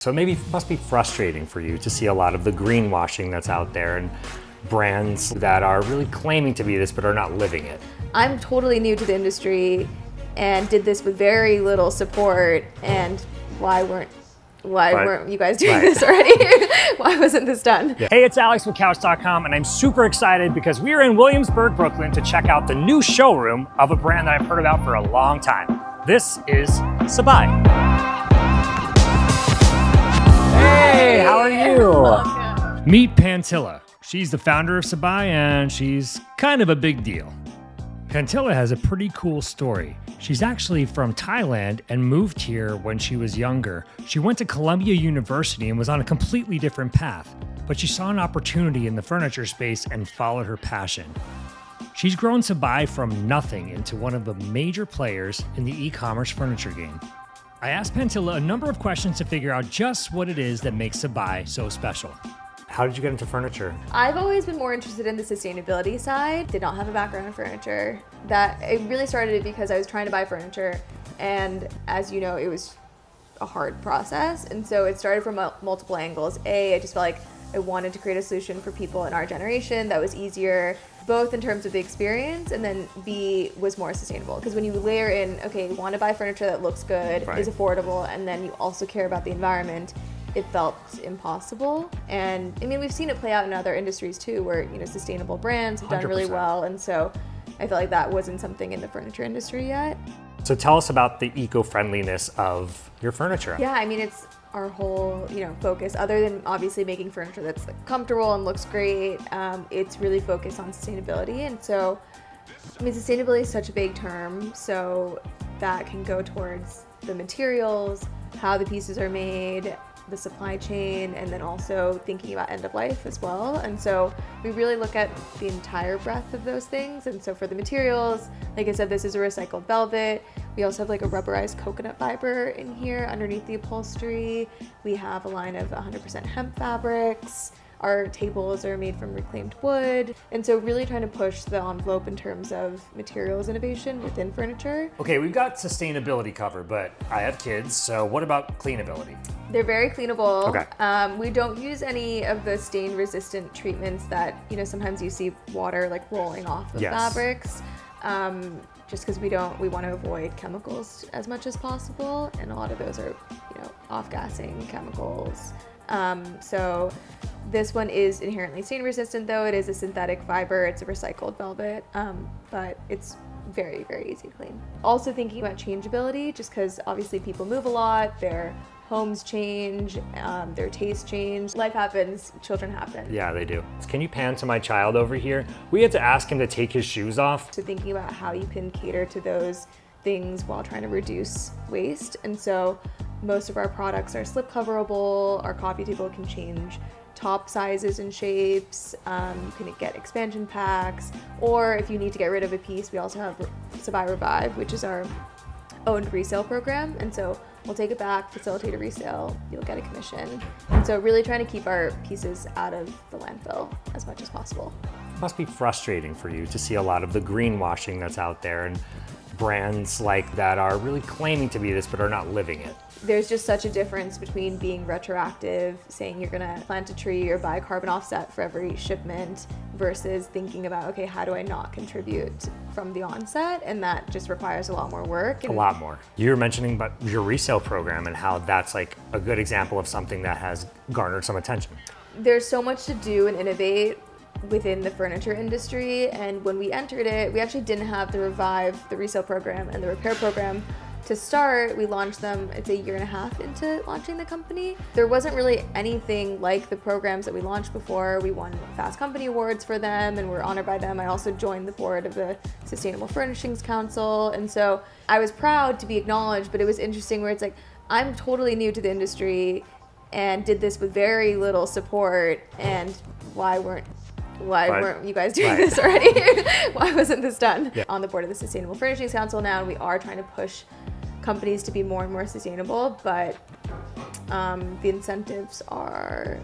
So maybe it must be frustrating for you to see a lot of the greenwashing that's out there and brands that are really claiming to be this but are not living it. I'm totally new to the industry and did this with very little support, and why weren't you guys doing this already? Why wasn't this done? Yeah. Hey, it's Alex with Couch.com, and I'm super excited because we are in Williamsburg, Brooklyn to check out the new showroom of a brand that I've heard about for a long time. This is Sabai. Hey, how are you? Welcome. Meet Pantila. She's the founder of Sabai, and she's kind of a big deal. Pantila has a pretty cool story. She's actually from Thailand and moved here when she was younger. She went to Columbia University and was on a completely different path, but she saw an opportunity in the furniture space and followed her passion. She's grown Sabai from nothing into one of the major players in the e-commerce furniture game. I asked Pantila a number of questions to figure out just what it is that makes Sabai so special. How did you get into furniture? I've always been more interested in the sustainability side. Did not have a background in furniture. It really started because I was trying to buy furniture, and as you know, it was a hard process. And so it started from multiple angles. A, I just felt like I wanted to create a solution for people in our generation that was easier, both in terms of the experience, and then B, was more sustainable. Because when you layer in, okay, you want to buy furniture that looks good, is affordable, and then you also care about the environment, it felt impossible. And I mean, we've seen it play out in other industries too, where, you know, sustainable brands have done really 100%. well. And so I felt like that wasn't something in the furniture industry yet. So tell us about the eco-friendliness of your furniture. Yeah, I mean, it's our whole, focus, other than obviously making furniture that's like comfortable and looks great. It's really focused on sustainability. And so, I mean, sustainability is such a big term. So that can go towards the materials, how the pieces are made, the supply chain, and then also thinking about end of life as well. And so we really look at the entire breadth of those things. And so for the materials, like I said, this is a recycled velvet. We also have like a rubberized coconut fiber in here underneath the upholstery. We have a line of 100% hemp fabrics. Our tables are made from reclaimed wood. And so really trying to push the envelope in terms of materials innovation within furniture. Okay, we've got sustainability covered, but I have kids, so what about cleanability? They're very cleanable. Okay. We don't use any of the stain resistant treatments that, sometimes you see water like rolling off of fabrics. Just because we want to avoid chemicals as much as possible. And a lot of those are, off-gassing chemicals. So this one is inherently stain resistant, though. It is a synthetic fiber. It's a recycled velvet, but it's very, very easy to clean. Also thinking about changeability, just because obviously people move a lot, their homes change, their tastes change. Life happens, children happen. Yeah, they do. Can you pan to my child over here? We had to ask him to take his shoes off. So thinking about how you can cater to those things while trying to reduce waste. And so most of our products are slip coverable. Our coffee table can change top sizes and shapes. You can get expansion packs, or if you need to get rid of a piece, we also have Sabai Revive, which is our owned resale program. And so we'll take it back, facilitate a resale, you'll get a commission. And so really trying to keep our pieces out of the landfill as much as possible. It must be frustrating for you to see a lot of the greenwashing that's out there and brands like that are really claiming to be this but are not living it. There's just such a difference between being retroactive, saying you're gonna plant a tree or buy a carbon offset for every shipment, versus thinking about, okay, how do I not contribute from the onset? And that just requires a lot more work. A lot more. You were mentioning about your resale program and how that's like a good example of something that has garnered some attention. There's so much to do and innovate within the furniture industry, and when we entered it, we actually didn't have the Revive, the resale program, and the repair program to start. We launched them, it's a year and a half into launching the company. There wasn't really anything like the programs that we launched before. We won Fast Company Awards for them, and we're honored by them. I also joined the board of the Sustainable Furnishings Council, and so I was proud to be acknowledged, but it was interesting where it's like, I'm totally new to the industry and did this with very little support, and why weren't you guys doing this already? Why wasn't this done? Yeah. On the board of the Sustainable Furnishings Council now, and we are trying to push companies to be more and more sustainable, but the incentives are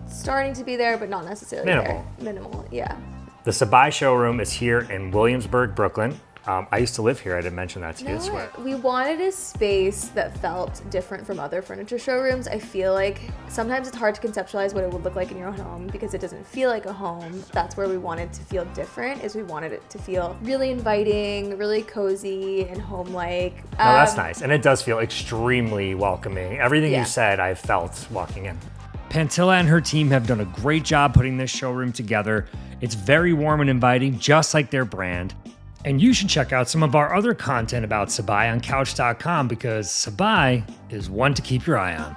starting to be there, but not necessarily Minimal. there. Minimal, yeah. The Sabai showroom is here in Williamsburg, Brooklyn. I used to live here. I didn't mention that to you. I swear. We wanted a space that felt different from other furniture showrooms. I feel like sometimes it's hard to conceptualize what it would look like in your own home because it doesn't feel like a home. That's where we wanted to feel different, is we wanted it to feel really inviting, really cozy and home-like. No, that's nice. And it does feel extremely welcoming. Everything you said, I felt walking in. Pantila and her team have done a great job putting this showroom together. It's very warm and inviting, just like their brand. And you should check out some of our other content about Sabai on couch.com because Sabai is one to keep your eye on.